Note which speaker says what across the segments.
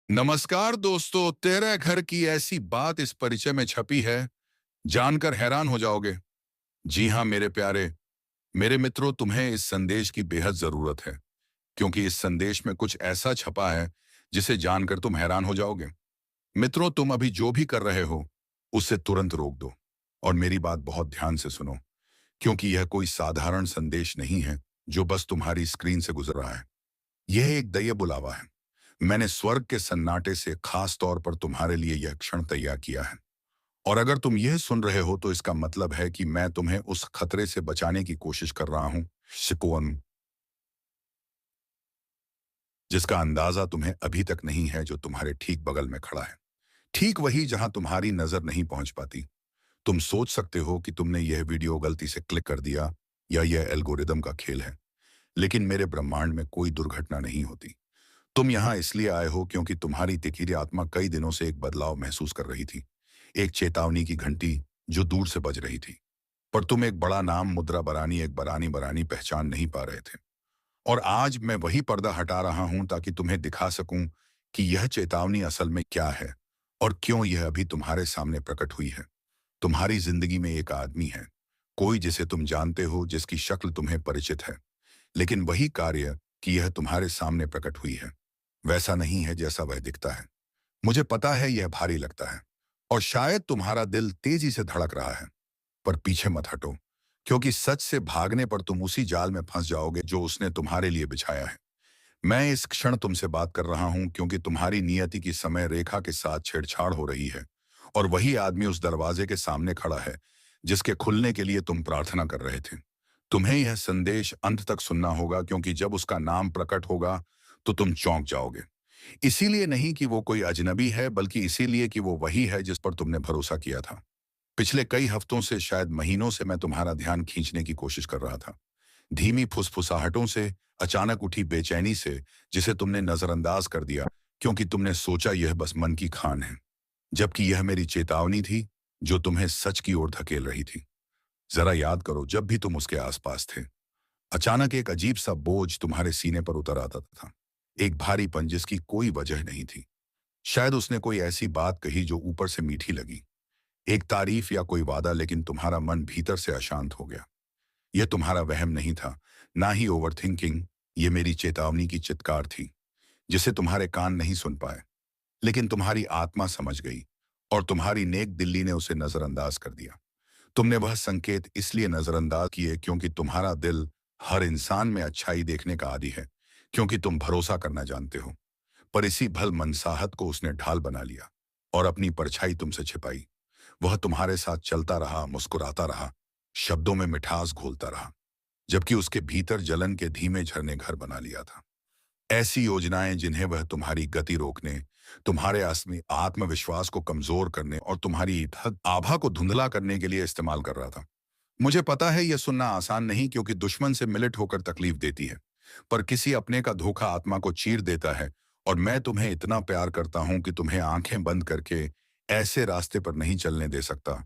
Speaker 1: नमस्कार दोस्तों, तेरे घर की ऐसी बात इस परिचय में छपी है, जानकर हैरान हो जाओगे। जी हाँ मेरे प्यारे, मेरे मित्रों, तुम्हें इस संदेश की बेहद जरूरत है, क्योंकि इस संदेश में कुछ ऐसा छपा है जिसे जानकर तुम हैरान हो जाओगे। मित्रों, तुम अभी जो भी कर रहे हो, उसे तुरंत रोक दो और मेरी बात बहुत ध्यान से सुनो, क्योंकि यह कोई साधारण संदेश नहीं है जो बस तुम्हारी स्क्रीन से गुजर रहा है। यह एक दैय बुलावा है। मैंने स्वर्ग के सन्नाटे से खास तौर पर तुम्हारे लिए यह क्षण तैयार किया है। और अगर तुम यह सुन रहे हो तो इसका मतलब है कि मैं तुम्हें उस खतरे से बचाने की कोशिश कर रहा हूं, शिकवन, जिसका अंदाजा तुम्हें अभी तक नहीं है, जो तुम्हारे ठीक बगल में खड़ा है। ठीक वही जहां तुम्हारी नजर नहीं पहुंच पाती। तुम सोच सकते हो कि तुमने यह वीडियो गलती से क्लिक कर दिया या यह एल्गोरिदम का खेल है, लेकिन मेरे ब्रह्मांड में कोई दुर्घटना नहीं होती। तुम यहाँ इसलिए आए हो क्योंकि तुम्हारी तिखिरी आत्मा कई दिनों से एक बदलाव महसूस कर रही थी, एक चेतावनी की घंटी जो दूर से बज रही थी। पर तुम एक बड़ा नाम, मुद्रा बरानी, एक बरानी बरानी पहचान नहीं पा रहे थे। और आज मैं वही पर्दा हटा रहा हूं ताकि तुम्हें दिखा सकूं कि यह चेतावनी असल में क्या है और क्यों यह अभी तुम्हारे सामने प्रकट हुई है। तुम्हारी जिंदगी में एक आदमी है, कोई जिसे तुम जानते हो, जिसकी शक्ल तुम्हें परिचित है, लेकिन वही कार्य कि यह तुम्हारे सामने प्रकट हुई है वैसा नहीं है जैसा वह दिखता है। मुझे पता है यह भारी लगता है और शायद तुम्हारा दिल तेजी से धड़क रहा है, पर पीछे मत हटो, क्योंकि सच से भागने पर तुम उसी जाल में फंस जाओगे जो उसने तुम्हारे लिए बिछाया है। मैं इस क्षण तुमसे बात कर रहा हूं क्योंकि तुम्हारी नियति की समय रेखा के साथ छेड़छाड़ हो रही है, और वही आदमी उस दरवाजे के सामने खड़ा है जिसके खुलने के लिए तुम प्रार्थना कर रहे थे। तुम्हें यह संदेश अंत तक सुनना होगा, क्योंकि जब उसका नाम प्रकट होगा तो तुम चौंक जाओगे। इसीलिए नहीं कि वो कोई अजनबी है, बल्कि इसीलिए कि वो वही है जिस पर तुमने भरोसा किया था। पिछले कई हफ्तों से, शायद महीनों से, मैं तुम्हारा ध्यान खींचने की कोशिश कर रहा था। धीमी फुसफुसाहटों से, अचानक उठी बेचैनी से, जिसे तुमने नजरअंदाज कर दिया क्योंकि तुमने सोचा यह बस मन की खान है, जबकि यह मेरी चेतावनी थी जो तुम्हें सच की ओर धकेल रही थी। जरा याद करो, जब भी तुम उसके आसपास थे, अचानक एक अजीब सा बोझ तुम्हारे सीने पर उतर आता था। एक भारीपन जिसकी कोई वजह नहीं थी। शायद उसने कोई ऐसी बात कही जो ऊपर से मीठी लगी, एक तारीफ या कोई वादा, लेकिन तुम्हारा मन भीतर से अशांत हो गया। यह तुम्हारा वहम नहीं था, ना ही ओवरथिंकिंग। ये मेरी चेतावनी की चित्कार थी, जिसे तुम्हारे कान नहीं सुन पाए, लेकिन तुम्हारी आत्मा समझ गई, और तुम्हारी नेक दिल्ली ने उसे नजरअंदाज कर दिया। तुमने वह संकेत इसलिए नजरअंदाज किए क्योंकि तुम्हारा दिल हर इंसान में अच्छाई देखने का आदी है, क्योंकि तुम भरोसा करना जानते हो। पर इसी भल मनसाहत को उसने ढाल बना लिया और अपनी परछाई तुमसे छिपाई। वह तुम्हारे साथ चलता रहा, मुस्कुराता रहा, शब्दों में मिठास घोलता रहा, जबकि उसके भीतर जलन के धीमे झरने घर बना लिया था। ऐसी योजनाएं जिन्हें वह तुम्हारी गति रोकने, तुम्हारे आत्मविश्वास को कमजोर करने और तुम्हारी आभा को धुंधला करने के लिए इस्तेमाल कर रहा था। मुझे पता है यह सुनना आसान नहीं, क्योंकि दुश्मन से मिलिट होकर तकलीफ देती है, पर किसी अपने का धोखा आत्मा को चीर देता है। और मैं तुम्हें इतना प्यार करता हूं कि तुम्हें आंखें बंद करके ऐसे रास्ते पर नहीं चलने दे सकता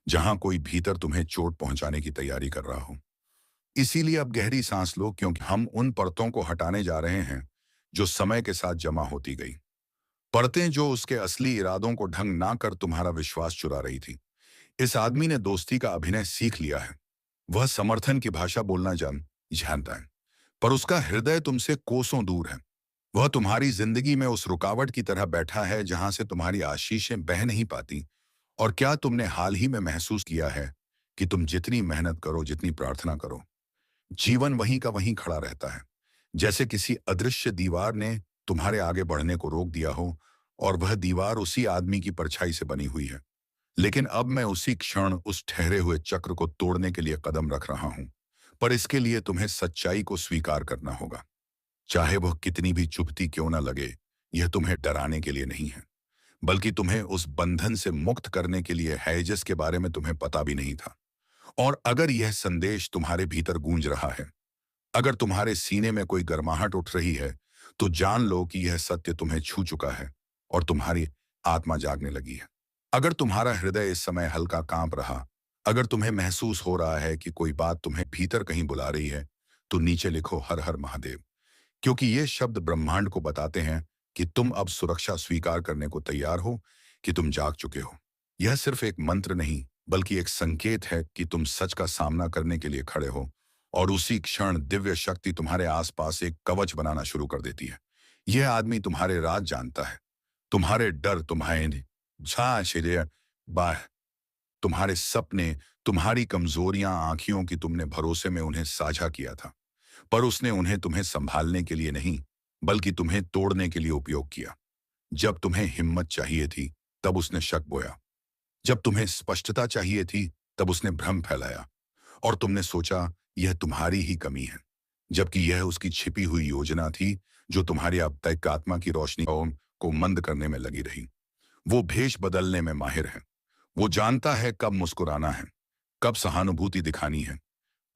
Speaker 1: जहां कोई भीतर तुम्हें चोट पहुंचाने की तैयारी कर रहा हो। इसीलिए अब गहरी सांस लो, क्योंकि हम उन परतों को हटाने जा रहे हैं जो समय के साथ जमा होती गई। परतें जो उसके असली इरादों को ढंग ना कर तुम्हारा विश्वास चुरा रही थी। इस आदमी ने दोस्ती का अभिनय सीख लिया है। वह समर्थन की भाषा बोलना जानता है, पर उसका हृदय तुमसे कोसों दूर है। वह तुम्हारी जिंदगी में उस रुकावट की तरह बैठा है जहां से तुम्हारी आशीषें बह नहीं पाती। और क्या तुमने हाल ही में महसूस किया है कि तुम जितनी मेहनत करो, जितनी प्रार्थना करो, जीवन वहीं का वहीं खड़ा रहता है, जैसे किसी अदृश्य दीवार ने तुम्हारे आगे बढ़ने को रोक दिया हो, और वह दीवार उसी आदमी की परछाई से बनी हुई है। लेकिन अब मैं उसी क्षण उस ठहरे हुए चक्र को तोड़ने के लिए कदम रख रहा हूं। पर इसके लिए तुम्हें सच्चाई को स्वीकार करना होगा, चाहे वह कितनी भी चुभती क्यों ना लगे। यह तुम्हें डराने के लिए नहीं है, बल्कि तुम्हें उस बंधन से मुक्त करने के लिए है जिसके बारे में तुम्हें पता भी नहीं था। और अगर यह संदेश तुम्हारे भीतर गूंज रहा है, अगर तुम्हारे सीने में कोई गर्माहट उठ रही है, तो जान लो कि यह सत्य तुम्हें छू चुका है और तुम्हारी आत्मा जागने लगी है। अगर तुम्हारा हृदय इस समय हल्का कांप रहा, अगर तुम्हें महसूस हो रहा है कि कोई बात तुम्हें भीतर कहीं बुला रही है, तो नीचे लिखो हर हर महादेव, क्योंकि ये शब्द ब्रह्मांड को बताते हैं कि तुम अब सुरक्षा स्वीकार करने को तैयार हो, कि तुम जाग चुके हो। यह सिर्फ एक मंत्र नहीं, बल्कि एक संकेत है कि तुम सच का सामना करने के लिए खड़े हो। और उसी क्षण दिव्य शक्ति तुम्हारे आसपास एक कवच बनाना शुरू कर देती है। यह आदमी तुम्हारे राज जानता है, तुम्हारे डर, तुम्हारे आश्चर्य, बाह तुम्हारे सपने, तुम्हारी कमजोरियां, आंखियों की तुमने भरोसे में उन्हें साझा किया था। पर उसने उन्हें तुम्हें संभालने के लिए नहीं, बल्कि तुम्हें तोड़ने के लिए उपयोग किया। जब तुम्हें हिम्मत चाहिए थी, तब उसने शक बोया। जब तुम्हें स्पष्टता चाहिए थी, तब उसने भ्रम फैलाया। और तुमने सोचा यह तुम्हारी ही कमी है, जबकि यह उसकी छिपी हुई योजना थी, जो तुम्हारी अब तक आत्मा की रोशनी को मंद करने में लगी रही। वो भेष बदलने में माहिर है। वो जानता है कब मुस्कुराना है, कब सहानुभूति दिखानी है,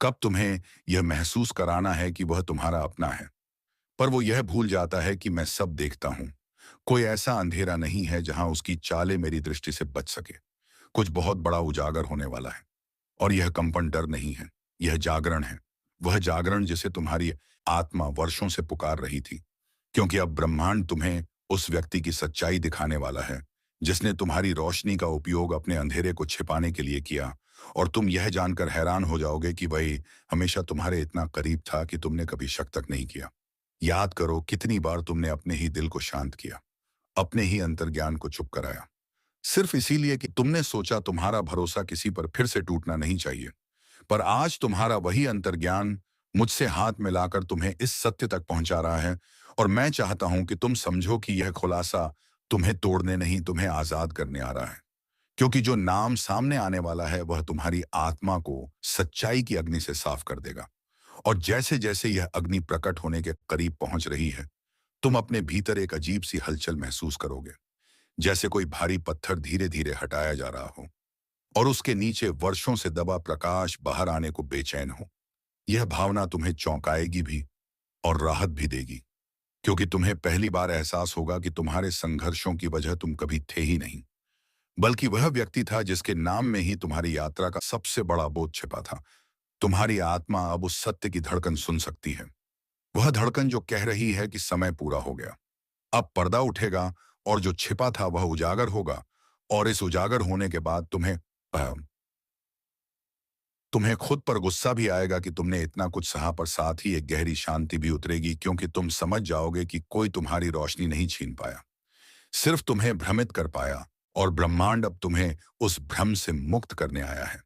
Speaker 1: कब तुम्हें यह महसूस कराना है कि वह तुम्हारा अपना है। पर वो यह भूल जाता है कि मैं सब देखता हूं। कोई ऐसा अंधेरा नहीं है जहां उसकी चालें मेरी दृष्टि से बच सके। कुछ बहुत बड़ा उजागर होने वाला है। और यह कंपन डर नहीं है, यह जागरण है। वह जागरण जिसे तुम्हारी आत्मा वर्षों से पुकार रही थी। क्योंकि अब ब्रह्मांड तुम्हें उस व्यक्ति की सच्चाई दिखाने वाला है, जिसने तुम्हारी रोशनी का उपयोग अपने अंधेरे को छिपाने के लिए किया। और तुम यह जानकर हैरान हो जाओगे कि वही हमेशा तुम्हारे इतना करीब था कि तुमने कभी शक तक नहीं किया। याद करो कितनी बार तुमने अपने ही दिल को शांत किया, अपने ही अंतर्ज्ञान को चुप कराया, सिर्फ इसीलिए कि तुमने सोचा तुम्हारा भरोसा किसी पर फिर से टूटना नहीं चाहिए। पर आज तुम्हारा वही अंतर्ज्ञान मुझसे हाथ मिलाकर तुम्हें इस सत्य तक पहुंचा रहा है। और मैं चाहता हूं कि तुम समझो कि यह खुलासा तुम्हें तोड़ने नहीं, तुम्हें आजाद करने आ रहा है। क्योंकि जो नाम सामने आने वाला है, वह तुम्हारी आत्मा को सच्चाई की अग्नि से साफ कर देगा। और जैसे जैसे यह अग्नि प्रकट होने के करीब पहुंच रही है, तुम अपने भीतर एक अजीब सी हलचल महसूस करोगे, जैसे कोई भारी पत्थर धीरे धीरे हटाया जा रहा हो और उसके नीचे वर्षों से दबा प्रकाश बाहर आने को बेचैन हो। यह भावना तुम्हें चौंकाएगी भी और राहत भी देगी, क्योंकि तुम्हें पहली बार एहसास होगा कि तुम्हारे संघर्षों की वजह तुम कभी थे ही नहीं, बल्कि वह व्यक्ति था जिसके नाम में ही तुम्हारी यात्रा का सबसे बड़ा बोध छिपा था। तुम्हारी आत्मा अब उस सत्य की धड़कन सुन सकती है, वह धड़कन जो कह रही है कि समय पूरा हो गया। अब पर्दा उठेगा और जो छिपा था वह उजागर होगा। और इस उजागर होने के बाद तुम्हें खुद पर गुस्सा भी आएगा कि तुमने इतना कुछ सहा, पर साथ ही एक गहरी शांति भी उतरेगी, क्योंकि तुम समझ जाओगे कि कोई तुम्हारी रोशनी नहीं छीन पाया, सिर्फ तुम्हें भ्रमित कर पाया। और ब्रह्मांड अब तुम्हें उस भ्रम से मुक्त करने आया है।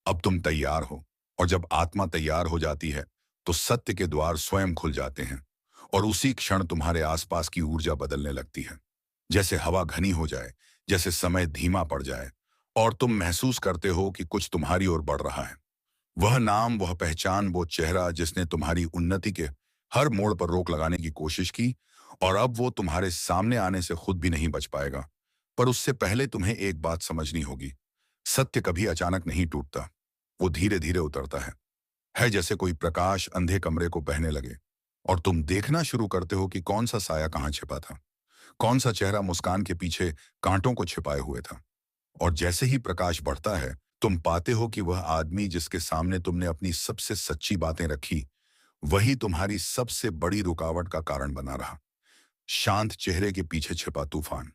Speaker 1: अब तुम तैयार हो। और जब आत्मा तैयार हो जाती है, तो सत्य के द्वार स्वयं खुल जाते हैं। और उसी क्षण तुम्हारे आसपास की ऊर्जा बदलने लगती है, जैसे हवा घनी हो जाए, जैसे समय धीमा पड़ जाए। और तुम महसूस करते हो कि कुछ तुम्हारी ओर बढ़ रहा है। वह नाम, वह पहचान, वो चेहरा जिसने तुम्हारी उन्नति के हर मोड़ पर रोक लगाने की कोशिश की। और अब वो तुम्हारे सामने आने से खुद भी नहीं बच पाएगा। पर उससे पहले तुम्हें एक बात समझनी होगी। सत्य कभी अचानक नहीं टूटता, वो धीरे धीरे उतरता है जैसे कोई प्रकाश अंधे कमरे को बहने लगे और तुम देखना शुरू करते हो कि कौन सा साया कहाँ छिपा था, कौन सा चेहरा मुस्कान के पीछे कांटों को छिपाए हुए था। और जैसे ही प्रकाश बढ़ता है, तुम पाते हो कि वह आदमी जिसके सामने तुमने अपनी सबसे सच्ची बातें रखी, वही तुम्हारी सबसे बड़ी रुकावट का कारण बना रहा। शांत चेहरे के पीछे छिपा तूफान।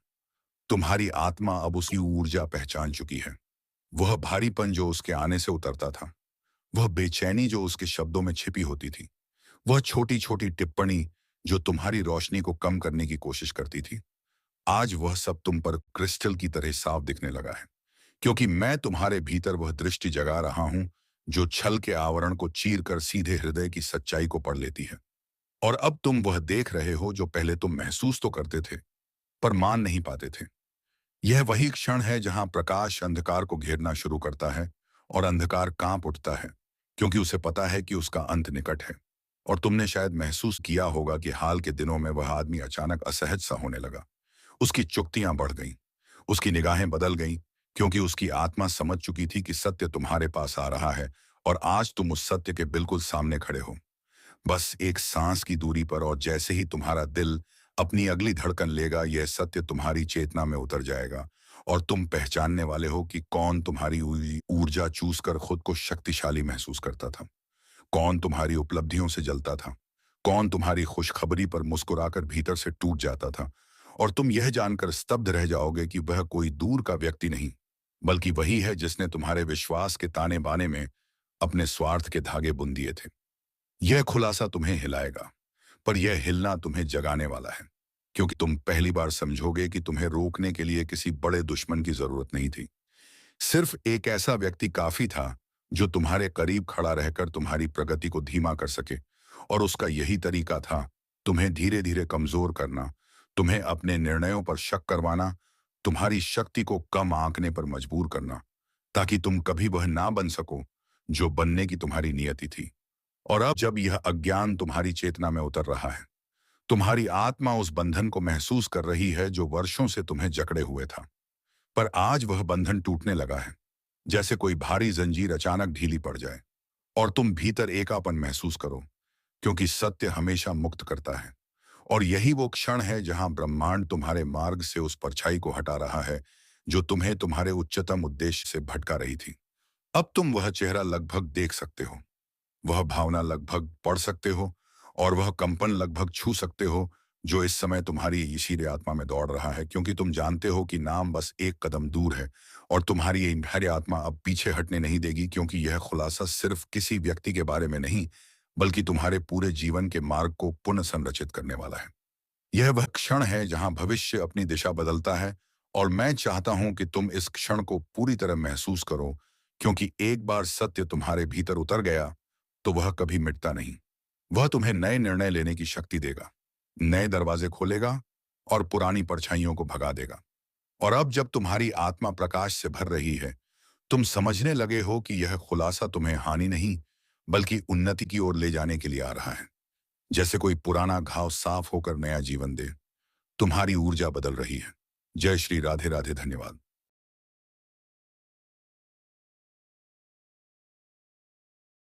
Speaker 1: तुम्हारी आत्मा अब उसकी ऊर्जा पहचान चुकी है। वह भारीपन जो उसके आने से उतरता था, वह बेचैनी जो उसके शब्दों में छिपी होती थी, वह छोटी छोटी टिप्पणी जो तुम्हारी रोशनी को कम करने की कोशिश करती थी, आज वह सब तुम पर क्रिस्टल की तरह साफ दिखने लगा है। क्योंकि मैं तुम्हारे भीतर वह दृष्टि जगा रहा हूं, जो छल के आवरण को चीर कर सीधे हृदय की सच्चाई को पढ़ लेती है। और अब तुम वह देख रहे हो जो पहले तुम महसूस तो करते थे, पर मान नहीं पाते थे। यह वही क्षण है जहां प्रकाश अंधकार को घेरना शुरू करता है और अंधकार कांप उठता है, क्योंकि उसे पता है कि उसका अंत निकट है। और तुमने शायद महसूस किया होगा कि हाल के दिनों में वह आदमी अचानक असहज सा होने लगा। उसकी चुक्तियां बढ़ गईं, उसकी निगाहें बदल गईं, क्योंकि उसकी आत्मा समझ चुकी थी कि सत्य तुम्हारे पास आ रहा है और आज तुम उस सत्य के बिल्कुल सामने खड़े हो, बस एक सांस की दूरी पर। और जैसे ही तुम्हारा दिल अपनी अगली धड़कन लेगा, यह सत्य तुम्हारी चेतना में उतर जाएगा और तुम पहचानने वाले हो कि कौन तुम्हारी ऊर्जा चूस कर खुद को शक्तिशाली महसूस करता था, कौन तुम्हारी उपलब्धियों से जलता था, कौन तुम्हारी खुशखबरी पर मुस्कुराकर भीतर से टूट जाता था। और तुम यह जानकर स्तब्ध रह जाओगे कि वह कोई दूर का व्यक्ति नहीं, बल्कि वही है जिसने तुम्हारे विश्वास के ताने बाने में अपने स्वार्थ के धागे बुन दिए थे। यह खुलासा तुम्हें हिलाएगा, पर यह हिलना तुम्हें जगाने वाला है, क्योंकि तुम पहली बार समझोगे कि तुम्हें रोकने के लिए किसी बड़े दुश्मन की जरूरत नहीं थी। सिर्फ एक ऐसा व्यक्ति काफी था जो तुम्हारे करीब खड़ा रहकर तुम्हारी प्रगति को धीमा कर सके, और उसका यही तरीका था, तुम्हें धीरे धीरे कमजोर करना, तुम्हें अपने निर्णयों पर शक करवाना, तुम्हारी शक्ति को कम आंकने पर मजबूर करना, ताकि तुम कभी वह ना बन सको जो बनने की तुम्हारी नियति थी। और अब जब यह अज्ञान तुम्हारी चेतना में उतर रहा है, तुम्हारी आत्मा उस बंधन को महसूस कर रही है जो वर्षों से तुम्हें जकड़े हुए था। पर आज वह बंधन टूटने लगा है, जैसे कोई भारी जंजीर अचानक ढीली पड़ जाए और तुम भीतर एकापन महसूस करो, क्योंकि सत्य हमेशा मुक्त करता है। और यही वो क्षण है जहां ब्रह्मांड तुम्हारे मार्ग से उस परछाई को हटा रहा है जो तुम्हें तुम्हारे उच्चतम उद्देश्य से भटका रही थी। अब तुम वह चेहरा लगभग देख सकते हो, वह भावना लगभग पढ़ सकते हो, और वह कंपन लगभग छू सकते हो जो इस समय तुम्हारी इसीलिए आत्मा में दौड़ रहा है, क्योंकि तुम जानते हो कि नाम बस एक कदम दूर है। और तुम्हारी ये इंद्रिय आत्मा अब पीछे हटने नहीं देगी, क्योंकि यह खुलासा सिर्फ किसी व्यक्ति के बारे में नहीं, बल्कि तुम्हारे पूरे जीवन के मार्ग को पुनः संरचित करने वाला है। यह वह क्षण है जहां भविष्य अपनी दिशा बदलता है, और मैं चाहता हूं कि तुम इस क्षण को पूरी तरह महसूस करो, क्योंकि एक बार सत्य तुम्हारे भीतर उतर गया तो वह कभी मिटता नहीं। वह तुम्हें नए निर्णय लेने की शक्ति देगा, नए दरवाजे खोलेगा और पुरानी परछाइयों को भगा देगा। और अब जब तुम्हारी आत्मा प्रकाश से भर रही है, तुम समझने लगे हो कि यह खुलासा तुम्हें हानि नहीं, बल्कि उन्नति की ओर ले जाने के लिए आ रहा है। जैसे कोई पुराना घाव साफ होकर नया जीवन दे, तुम्हारी ऊर्जा बदल रही है। जय श्री राधे राधे। धन्यवाद।